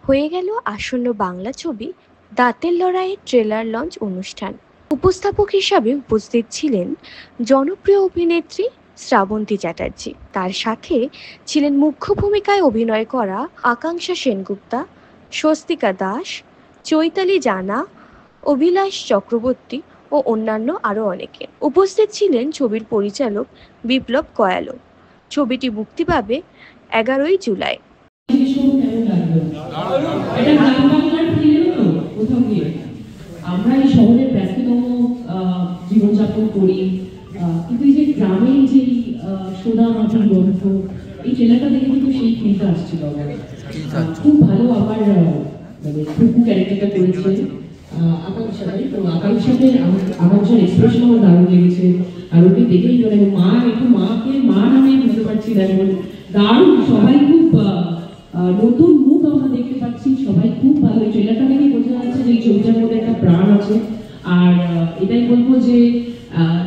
হয়ে গেল আসন্ন বাংলা ছবি দাঁতের লড়াইয়ের ট্রেলার লঞ্চ অনুষ্ঠান। উপস্থাপক হিসাবে উপস্থিত ছিলেন জনপ্রিয় অভিনেত্রী শ্রাবন্তী চ্যাটার্জি। তার সাথে ছিলেন মুখ্য ভূমিকায় অভিনয় করা আকাঙ্ক্ষা সেনগুপ্তা, স্বস্তিকা দাস, চৈতালি জানা, অভিলাষ চক্রবর্তী ও অন্যান্য আরও অনেকে। উপস্থিত ছিলেন ছবির পরিচালক বিপ্লব কয়ালো। ছবিটি মুক্তি পাবে 11ই জুলাই। আমরা এই শহরের ব্যস্ততম জীবনযাপন করি, কিন্তু এই যে গ্রামের যে সোনা মাটির গল্প, এই ট্রেলারটা দেখে কিন্তু সেই ফিলটা আসছিল। খুব ভালো। আমার মানে খুব ক্যারেক্টারটা করেছে আকাঙ্ক্ষাটাই। তো আকাঙ্ক্ষার এক্সপ্রেশন আমার দারুণ লেগেছে। আর ওকে দেখেই মানে মা, একটু মাকে মা নামে বুঝতে পারছি না, দারুণ। সবাই খুব নতুন মুখ আমরা দেখতে পাচ্ছি, সবাই খুব ভালো। এই ট্রেলারটা দেখে বোঝা যাচ্ছে যে এই ছবিটার মধ্যে একটা প্রাণ আছে। আর এটাই বলবো যে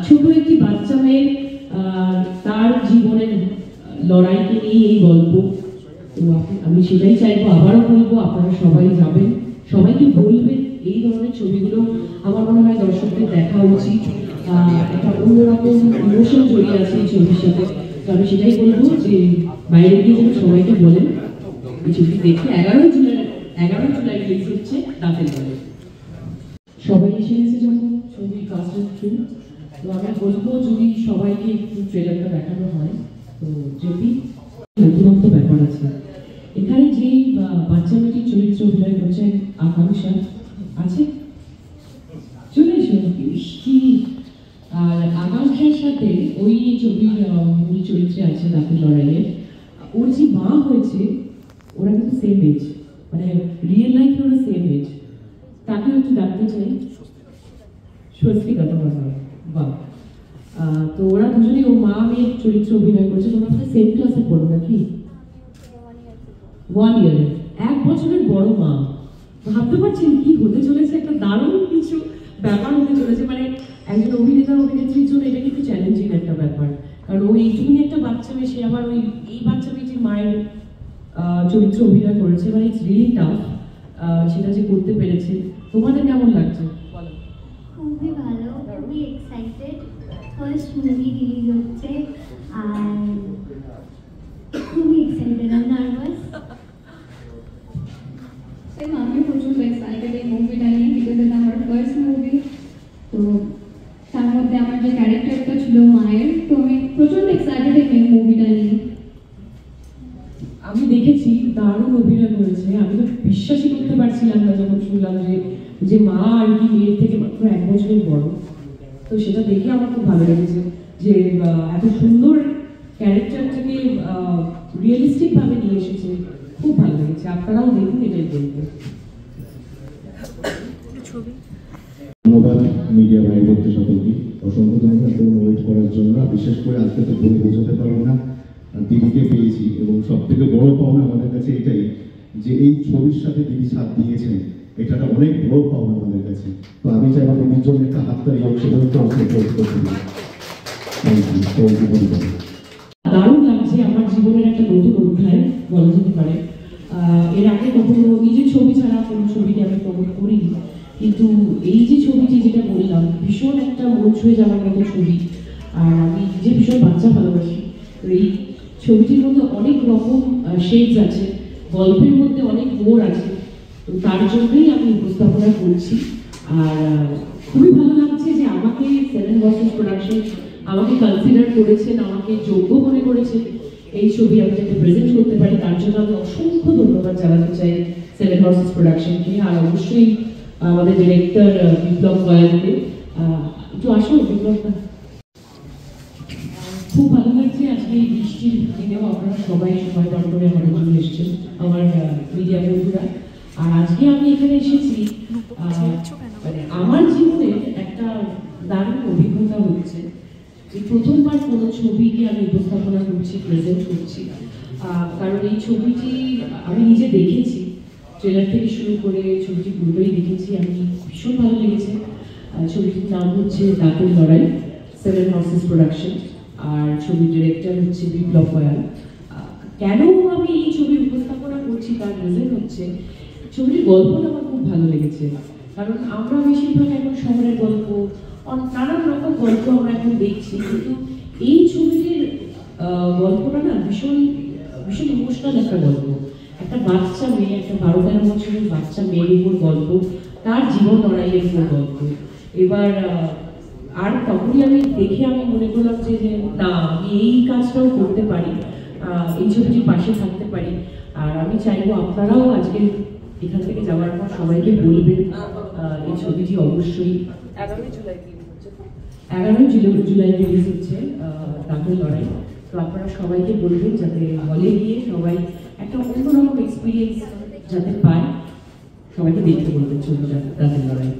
ছোট একটি বাচ্চা মেয়ে, তার জীবনের লড়াইকে নিয়ে এই গল্প। তো আমি সেটাই চাইবো, আবারও বলবো আপনারা সবাই যাবেন, সবাইকে বলবেন এই ধরনের ছবিগুলো আমার মনে হয় দর্শকদের দেখা উচিত। একটা অন্যরকম ইমোশন জড়িয়ে আছে এই ছবির সাথে। তো আমি সেটাই বলবো যে বাইরে গিয়ে যেন সবাইকে বলেন এই ছবি দেখে। 11 জুলাই রিলিজ হচ্ছে দাঁতের লড়াই। সবাই এসে গেছে যখন ছবির কাস্ট এন্ড ক্রু। তো আমি বলবো যদি সবাইকে একটু ট্রেলারটা দেখানো হয়, তো যদি নতুনত্ব ব্যাপার আছে এখানে। যে বাচ্চা মেয়েটির চরিত্র অভিনয় করছেন আকাঙ্ক্ষা আছে, চলে এসো বৃষ্টি। আর আকাঙ্ক্ষার সাথে ওই ছবির মূল চরিত্রে আছে দাঁতের লড়াইয়ের ওর যে মা হয়েছে, ওরা কিন্তু সেম এজ, মানে রিয়েল লাইফে ওরা সেম এজ। তাকেও একটু ডাকতে চাই, স্বস্তিকা তোমার নাম। বাহ। তো ওরা দুজনেই ও মা মেয়ের চরিত্র অভিনয় করেছে। তোমরা আপনার সেম ক্লাসে পড়ো নাকি? 1 ইয়ারে, 1 বছরের বড় মা। ভাবতে পারছেন কি হতে চলেছে? একটা দারুণ কিছু ব্যাপার হতে চলেছে। মানে একজন অভিনেতা অভিনেত্রীর জন্য এটা কিন্তু চ্যালেঞ্জিং একটা ব্যাপার, কারণ ওই এইটুকুনি একটা বাচ্চা মেয়ে, সে আবার ওই এই বাচ্চা মেয়েটির মায়ের চরিত্র অভিনয় করেছে। মানে ইটস রিয়েলি টাফ সেটা যে করতে পেরেছে। তোমাদের কেমন লাগছে বলো? খুবই ভালো, খুবই এক্সাইটেড। ফার্স্ট মুভি রিলিজ হচ্ছে আর খুবই এক্সাইটেড। আর নার্ভাস। সেম, আমি প্রচুর এক্সাইটেড এই মুভিটা নিয়ে, বিকজ এটা আমার ফার্স্ট মুভি। তো তার মধ্যে আমার যে ক্যারেক্টারটা ছিল মায়ের, তো আমি প্রচুর এক্সাইটেড এই মুভিটা নিয়ে। আমি দেখেছি দারুণ অভিনয় করেছে। আমি তো বিশ্বাসই করতে পারছিলাম না যখন শুনলাম যে মা আর কি মেয়ের থেকে মাত্র 1 বছরের বড়। তো সেটা দেখে আমার খুব ভালো লেগেছে যে এত সুন্দর ক্যারেক্টারটাকে রিয়েলিস্টিক ভাবে নিয়ে এসেছে। খুব ভালো লেগেছে। আপনারাও দেখুন, এটাই বলবো। ধন্যবাদ মিডিয়া ভাই বলতে সকলকে, অসংখ্য ধন্যবাদ ওয়েট করার জন্য। বিশেষ করে আজকে তো বলে বোঝাতে পারবো না, দিদিকে পেয়েছি এবং সব থেকে বড় পাওনা আমাদের কাছে এটাই যে এই ছবির সাথে দিদি সাথ দিয়েছেন, এটা অনেক বড় পাওনা আমাদের কাছে। তো আমি চাইবো দিদির জন্য একটা হাততালি হোক, সেটা হচ্ছে দারুণ লাগছে। আমার জীবনের একটা নতুন অধ্যায় বলা যেতে পারে। এর আগে কখনো নিজের ছবি ছাড়া কোনো ছবিকে আমি প্রমোট করিনি, কিন্তু এই যে ছবিটি যেটা বললাম, ভীষণ একটা মন ছুঁয়ে যাওয়ার মতো ছবি। আর আমি নিজে ভীষণ বাচ্চা ভালোবাসি। তো এই ছবিটির মধ্যে অনেক রকম শেডস আছে, গল্পের মধ্যে অনেক মোড় আছে। তো তার জন্যই আমি উপস্থাপনা করছি। আর খুবই ভালো লাগছে যে আমাকে 7 বছর প্রোডাকশন আমাকে কনসিডার করেছেন, আমাকে যোগ্য মনে করেছেন এই ছবি আমি যাতে প্রেজেন্ট করতে পারি। তার জন্য আমি অসংখ্য ধন্যবাদ জানাতে চাই 7 হর্সেস প্রোডাকশনকে, আর অবশ্যই আমাদের ডিরেক্টর বিপ্লব কয়ালকে। একটু আসো বিপ্লবটা। খুব ভালো লাগছে আজকে এই বৃষ্টির দিনেও আপনারা সবাই সময় বার করে আমাদের জন্য এসেছেন, আমার মিডিয়া বন্ধুরা। আর আজকে আমি এখানে এসেছি মানে আমার জীবনের একটা দারুণ অভিজ্ঞতা হচ্ছে যে প্রথমবার কোনো ছবিকে আমি উপস্থাপনা করছি, প্রেজেন্ট করছি। কারণ এই ছবিটি আমি নিজে দেখেছি, ট্রেলার থেকে শুরু করে ছবিটি পুরোটাই দেখেছি। আমি ভীষণ ভালো লেগেছে। ছবিটির নাম হচ্ছে দাঁতের লড়াই, 7 হর্সেস প্রোডাকশন। আর ছবির ডিরেক্টর হচ্ছে বিপ্লব কয়াল। কেন আমি এই ছবির উপস্থাপনা করছি তার রিজন হচ্ছে ছবিটির গল্পটা আমার খুব ভালো লেগেছে, কারণ আমরা বেশিরভাগ এখন শহরের গল্প, নানান রকম গল্প আমরা এখন দেখছি, কিন্তু এই ছবিটির গল্পটা না ভীষণ ভীষণ ইমোশনাল একটা গল্প। একটা বাচ্চা মেয়ে, একটা 12-13 বছরের বাচ্চা মেয়ের উপর গল্প, তার জীবন লড়াইয়ের উপর গল্প। এবার আর তখনই আমি দেখে আমি মনে করলাম যে না, আমি এই কাজটাও করতে পারি, এই ছবিটির পাশে থাকতে পারি। আর আমি চাইবো আপনারাও আজকে এখান থেকে যাওয়ার পর সবাইকে বলবেন এই ছবিটি অবশ্যই 11ই জুলাই রিলিজ হচ্ছে দাঁতের লড়াই। তো আপনারা সবাইকে বলবেন যাতে হলে গিয়ে সবাই একটা অন্যরকম এক্সপিরিয়েন্স যাতে পায়, সবাইকে দেখতে বলবেন ছবিটা দাঁতের লড়াই।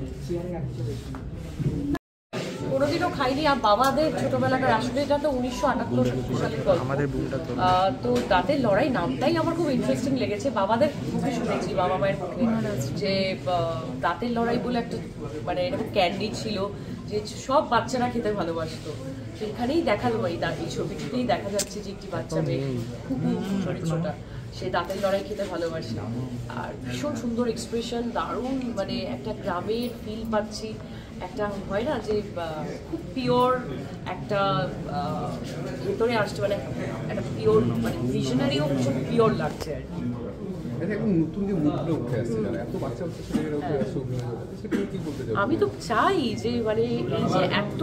কোনোদিনও খাইনি, আর বাবাদের ছোটবেলাকার, আসলে এটা তো 1978 সালের গল্প। তো দাঁতের লড়াই নামটাই আমার খুব ইন্টারেস্টিং লেগেছে। বাবাদের মুখে শুনেছি, বাবা মায়ের মুখে, যে দাঁতের লড়াই বলে একটা মানে এরকম ক্যান্ডি ছিল যে সব বাচ্চারা খেতে ভালোবাসতো। সেখানেই দেখালো, এই ছবিটিতেই দেখা যাচ্ছে যে একটি বাচ্চা মেয়ে, খুব চরিত্রটা, সে দাঁতের লড়াই খেতে ভালোবাসে। আর ভীষণ সুন্দর এক্সপ্রেশন, দারুণ, মানে একটা গ্রামের ফিল পাচ্ছি, একটা হয় না যে খুব পিওর একটা ভেতরে আসছে, মানে একটা পিওর, মানে ভিশনারিও ভীষণ পিওর লাগছে আর কি। আমি তো চাই যে মানে এই যে এত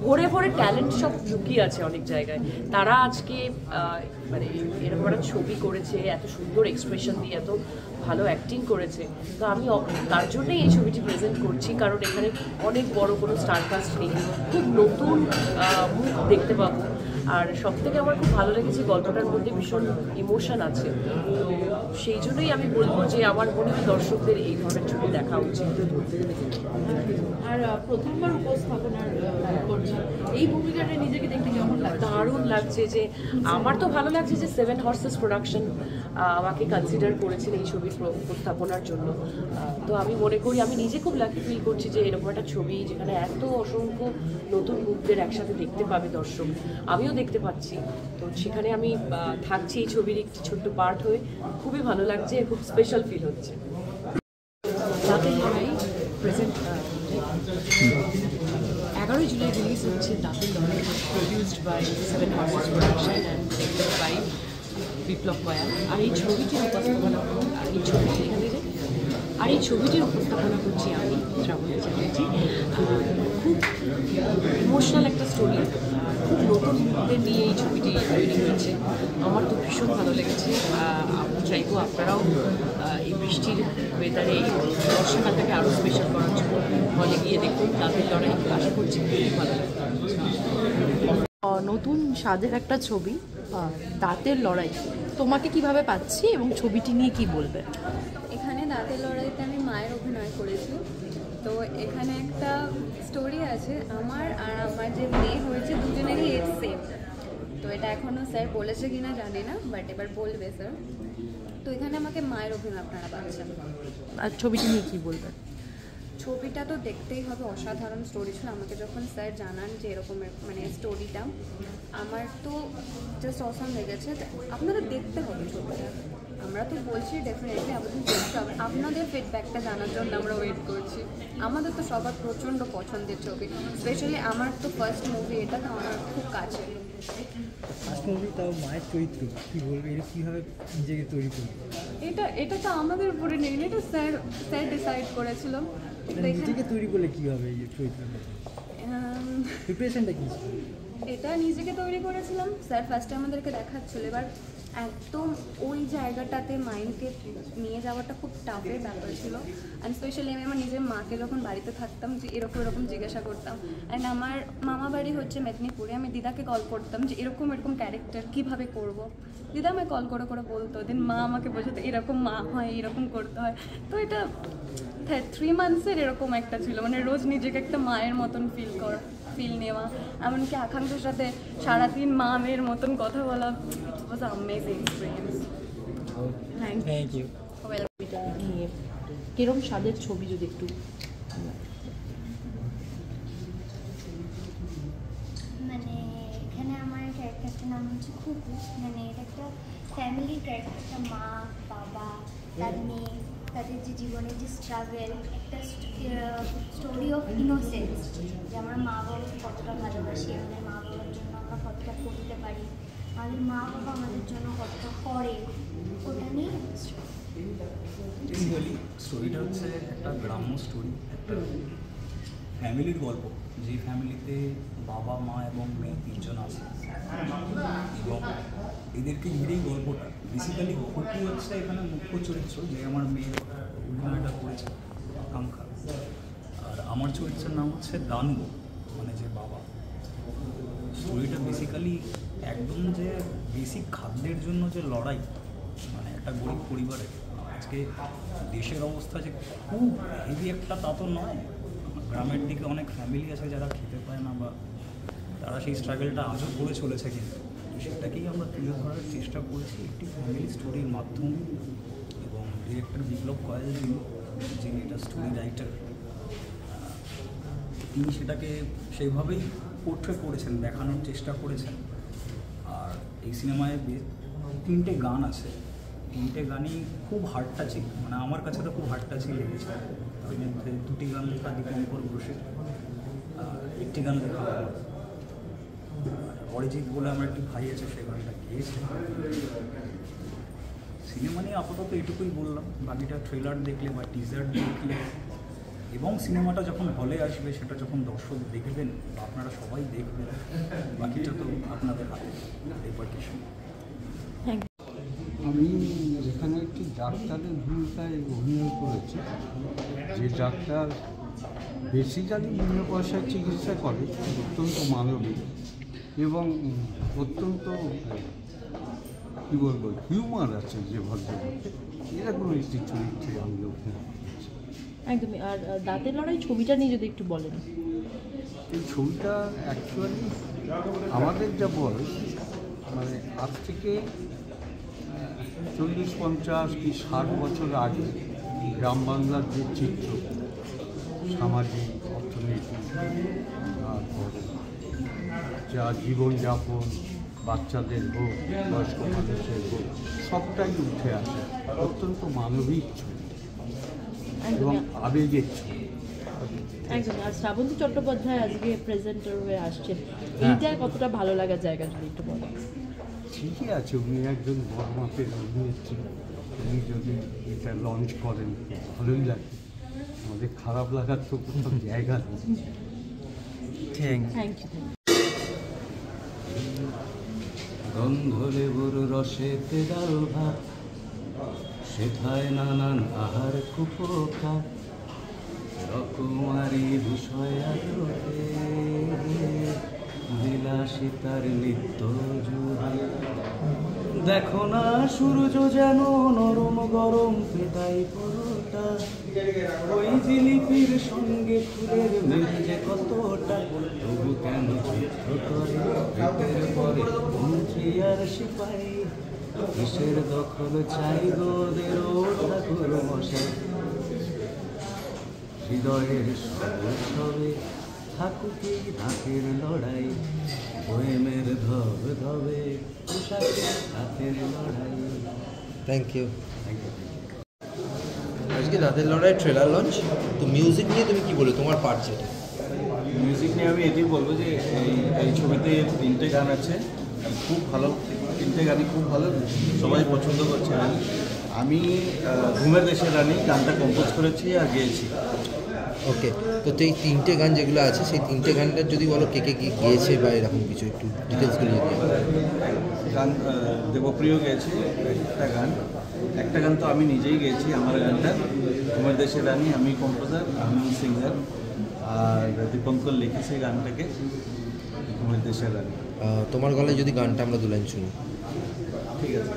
ভরে ভরে ট্যালেন্ট সব লুকিয়ে আছে অনেক জায়গায়, তারা আজকে মানে এরকম একটা ছবি করেছে, এত সুন্দর এক্সপ্রেশন দিয়ে এত ভালো অ্যাক্টিং করেছে। তো আমি তার জন্যই এই ছবিটি প্রেজেন্ট করছি, কারণ এখানে অনেক বড় কোনো স্টারকাস্ট নেই, খুব নতুন মুখ দেখতে পাবো। আর সব থেকে আমার খুব ভালো লেগেছে গল্পটার মধ্যে ভীষণ ইমোশন আছে। তো সেই জন্যই আমি বলবো যে আমার মনে হয় দর্শকদের এই ধরনের ছবি দেখা উচিত। আর প্রথমবার উপস্থাপনার করছি, এই ভূমিকাটা নিজেকে দেখতে কেমন লাগছে? দারুণ লাগছে। যে আমার তো ভালো লাগছে যে 7 হর্সেস প্রোডাকশন আমাকে কনসিডার করেছেন এই ছবির উপস্থাপনার জন্য। তো আমি মনে করি, আমি নিজে খুব লাকি ফিল করছি যে এরকম একটা ছবি যেখানে এত অসংখ্য নতুন মুখদের একসাথে দেখতে পাবে দর্শক, আমিও দেখতে পাচ্ছি। তো সেখানে আমি থাকছি এই ছবির একটি ছোট্ট পার্ট হয়ে, খুবই ভালো লাগছে, খুব স্পেশাল ফিল হচ্ছে। দাঁতের লড়াই প্রেজেন্ট 11ই জুলাই রিলিজ হচ্ছে দাঁতের লড়াই, produced by 7 horses production and directed by Biplab Koyal. আর এই ছবিটির উপস্থাপনা করছি আমি, শ্রাবন্তী চ্যাটার্জি। খুব ইমোশনাল একটা স্টোরি, খুব নতুন মুহূর্তে নিয়ে এই ছবিটি তৈরি হয়েছে। আমার তো ভীষণ ভালো লেগেছে। আমি চাইবো আপনারাও এই বৃষ্টির ওয়েদারে এই বর্ষাকালটাকে আরও স্পেশাল করার জন্য হলে গিয়ে দেখুন দাঁতের লড়াই। আশা করছি খুব ভালো লাগবে। নতুন স্বাদের একটা ছবি দাঁতের লড়াই, তোমাকে কিভাবে পাচ্ছি এবং ছবিটি নিয়ে কি বলবে? এখানে দাঁতের লড়াইতে আমি মায়ের অভিনয় করেছি। তো এখানে একটা স্টোরি আছে, আমার আর আমার যে মেয়ে হয়েছে দুজনেরই এজ সেম। তো এটা এখনও স্যার বলেছে কিনা জানি না, বাট এবার বলবে স্যার। তো এখানে আমাকে মায়ের অভিনয় আপনারা পাচ্ছেন। আর ছবিটি নিয়ে কি বলবে? ছবিটা তো দেখতেই হবে, অসাধারণ স্টোরি ছিল। আমাকে যখন স্যার জানান যে এরকমের মানে স্টোরিটা, আমার তো জাস্ট অসাম লেগেছে। আপনাদের দেখতে হবে ছবিটা, আমরা তো বলছি ডেফিনেটলি আমাদের দেখতে হবে। আপনাদের ফিডব্যাকটা জানার জন্য আমরা ওয়েট করছি। আমাদের তো সবার প্রচণ্ড পছন্দের ছবি, স্পেশালি আমার তো ফার্স্ট মুভি, এটা তো আমার খুব কাছে। ফার্স্ট মুভি, তাও মায়ের চরিত্র কী বলবে, এটা কীভাবে নিজেকে তৈরি করবে? এটা তো আমাদের উপরে নেই, এটা স্যার ডিসাইড করেছিল। নিজেকে তৈরি করলে কী হবে এই চরিত্রটা? প্রিপারেশনটা কী ছিল? এটা নিজেকে তৈরি করেছিলাম। স্যার ফার্স্টে আমাদেরকে দেখাচ্ছিল, এবার একদম ওই জায়গাটাতে মাইন্ডকে নিয়ে যাওয়াটা খুব টাফের ব্যাপার ছিল। অ্যান্ড স্পেশালি আমি আমার নিজের মাকে যখন বাড়িতে থাকতাম যে এরকম জিজ্ঞাসা করতাম। অ্যান্ড আমার মামা বাড়ি হচ্ছে মেদিনীপুরে, আমি দিদাকে কল করতাম যে এরকম ক্যারেক্টার কীভাবে করব। দিদা আমায় কল করে বলতো, দেন মা আমাকে বোঝাতো এরকম মা হয়, এরকম করতে হয়। তো এটা 3 মান্থসের এরকম একটা ছিল, মানে রোজ নিজেকে একটা মায়ের মতন ফিল নেওয়া, এমনকি আকাঙ্ক্ষার সাথে সারাদিন মা মেয়ের মতন কথা বলা। It was amazing experience. Thank you. নিয়ে কিরম স্বাদের ছবি যদি একটু? মানে এখানে আমার ক্যারেক্টারটার নাম হচ্ছে খুকু। মানে এটা একটা ফ্যামিলি ক্যারেক্টার, একটা মা, বাবা, তার মেয়ে, তাদের যে জীবনের যে স্ট্রাগল, একটা স্টোরি অফ ইনোসেন্স, যে আমরা মা বাবাকে কতটা ভালোবাসি, আমাদের মা বাবার জন্য আমরা কতটা করতে পারি, আমাদের মা বাবা আমাদের জন্য কতটা করে, ওটা নিয়ে বেসিক্যালি স্টোরিটা হচ্ছে একটা গ্রাম্য স্টোরি, একটা ফ্যামিলির গল্প, যে ফ্যামিলিতে বাবা মা এবং মেয়ে তিনজন আছে এবং এদেরকে ঘিরেই গল্পটা। বেসিক্যালি খুকি হচ্ছে এখানে মুখ্য চরিত্র, যে আমার মেয়ের অভিনয়টা করেছে আকাঙ্ক্ষা, আর আমার চরিত্রের নাম হচ্ছে দানব, মানে যে বাবা। স্টোরিটা বেসিক্যালি একদম যে বেসিক খাদ্যের জন্য যে লড়াই, মানে একটা গরিব পরিবারে আজকে দেশের অবস্থা যে খুব হেভি একটা তা তো নয়, গ্রামের দিকে অনেক ফ্যামিলি আছে যারা খেতে পায় না, বা তারা সেই স্ট্রাগলটা আজও করে চলেছে, কিন্তু সেটাকেই আমরা তুলে ধরার চেষ্টা করেছি একটি ফ্যামিলি স্টোরির মাধ্যমে। এবং ডিরেক্টর বিপ্লব কয়েল যিনি এটা স্টোরি রাইটার, তিনি সেটাকে সেইভাবেই পোর্ট্রে করেছেন, দেখানোর চেষ্টা করেছেন। আর এই সিনেমায় 3টে গান আছে, 3টে গানই খুব হার্ট টাচিং, মানে আমার কাছে তো খুব হার্ট টাচিং লেগেছে। তার মধ্যে 2টি গান লেখা দীপঙ্কর ঘোষের, একটি গান লেখা অরিজিৎ বলে আমার একটি ভাই আছে, সেই গানটা গিয়েছে। সিনেমা নিয়ে আপাতত এটুকুই বললাম, বাকিটা ট্রেলার দেখলে বা টিজার দেখলে এবং সিনেমাটা যখন হলে আসবে, সেটা যখন দর্শক দেখবেন বা আপনারা সবাই দেখবেন, বাকিটা তো আপনাদের হাতে রেপার্টিশন। আমি এখানে একটি ডাক্তারের ভূমিকায় অভিনয় করেছি, যে ডাক্তার বেসিক্যালি বিনা পয়সায় চিকিৎসা করে, অত্যন্ত মানবিক এবং অত্যন্ত কী বলবো হিউমার আছে যে ভদ্রলোকে, এরকম একটি চরিত্রে আমি অভিনয় করেছি। একদমই। আর দাঁতের লড়াই ছবিটা নিয়ে যদি একটু বলেন। এই ছবিটা অ্যাকচুয়ালি আমাদের যা বয়স, মানে আজ থেকে 40, 50 কি 60 বছর আগে গ্রাম বাংলার যে চিত্র, সামাজিক, অর্থনৈতিক, তারপরে যা জীবনযাপন বাচ্চাদের হোক বয়স্ক মানুষের হোক, সবটাই উঠে আসে। অত্যন্ত মানবিক ছবি এবং আবেগের ছবি। একদম। আর শ্রাবন্তী চট্টোপাধ্যায় আজকে প্রেজেন্টার হয়ে আসছেন, এইটা কতটা ভালো লাগার জায়গা যদি একটু বলেন। ঠিকই আছে, উনি একজন বড় মাপের অভিনেত্রী, উনি যদি এটা লঞ্চ করেন ভালোই লাগে, আমাদের খারাপ লাগার তো কোথাও জায়গা নেই। Thank you. গন্ধ লেবুর রসেতে ডাল ভাত, সেথায় নানান আহার কুপোকা, রকমারি বিষয় আলোতে বিলাসিতার নিত্য জুড়ে। দেখো না সূর্য যেন নরম গরম পেটাই পরোটা, ওই জিলিপির সঙ্গে ফুলের মেঘ যে কতটা, তবু কেন চিত্র করে পেটের পরে মন্ত্রী আর সিপাই, কিসের দখল চাই গোদের ঠাকুর মশাই। হৃদয়ের সবে সবে থাকুকি ঢাকের লড়াই, বয়েমের ধবে ধবে পোশাকের হাতের লড়াই। Thank you. আজকে দাঁতের লড়াই ট্রেলার লঞ্চ, তো মিউজিক নিয়ে তুমি কি বলো, তোমার পার্ট যেটা? মিউজিক নিয়ে আমি এটাই বলবো যে এই ছবিতে 3টে গান আছে, খুব ভালো, 3টে গানই খুব ভালো, সবাই পছন্দ করছে। আমি ঘুমের দেশের রানী গানটা কম্পোজ করেছি আর গেয়েছি। ওকে, তো এই 3টে গান যেগুলো আছে, সেই 3টে গানটার যদি বলো কে কে কি গিয়েছে বা এরকম কিছু একটু ডিটেলসগুলো যদি। গান দেবপ্রিয় গেয়েছে একটা গান তো আমি নিজেই গেয়েছি, আমার গানটা ঘুমের দেশের রানী, আমি কম্পোজার, আমি সিঙ্গার, আর দীপঙ্কর লিখেছে গানটাকে ঘুমের দেশের রানী। তোমার গলায় যদি গানটা আমরা 2 লাইন শুনি। ঠিক আছে।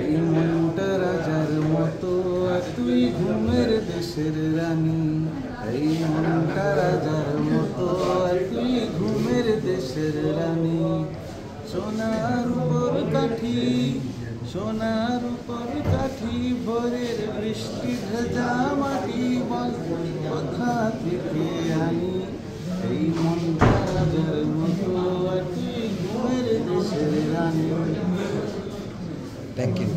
এই মনটা রাজার মতো, তুই ঘুমের দেশের রানী, এই মনটা রাজার মতো, তুই ঘুমের দেশের রানী। সোনার উপর কাঠি, সোনার উপর কাঠি, ভোরের বৃষ্টি ভেজা মাটি, কথা থেকে আনি, এই মনটা রাজার মতো, তুই ঘুমের দেশের রানী। Thank you.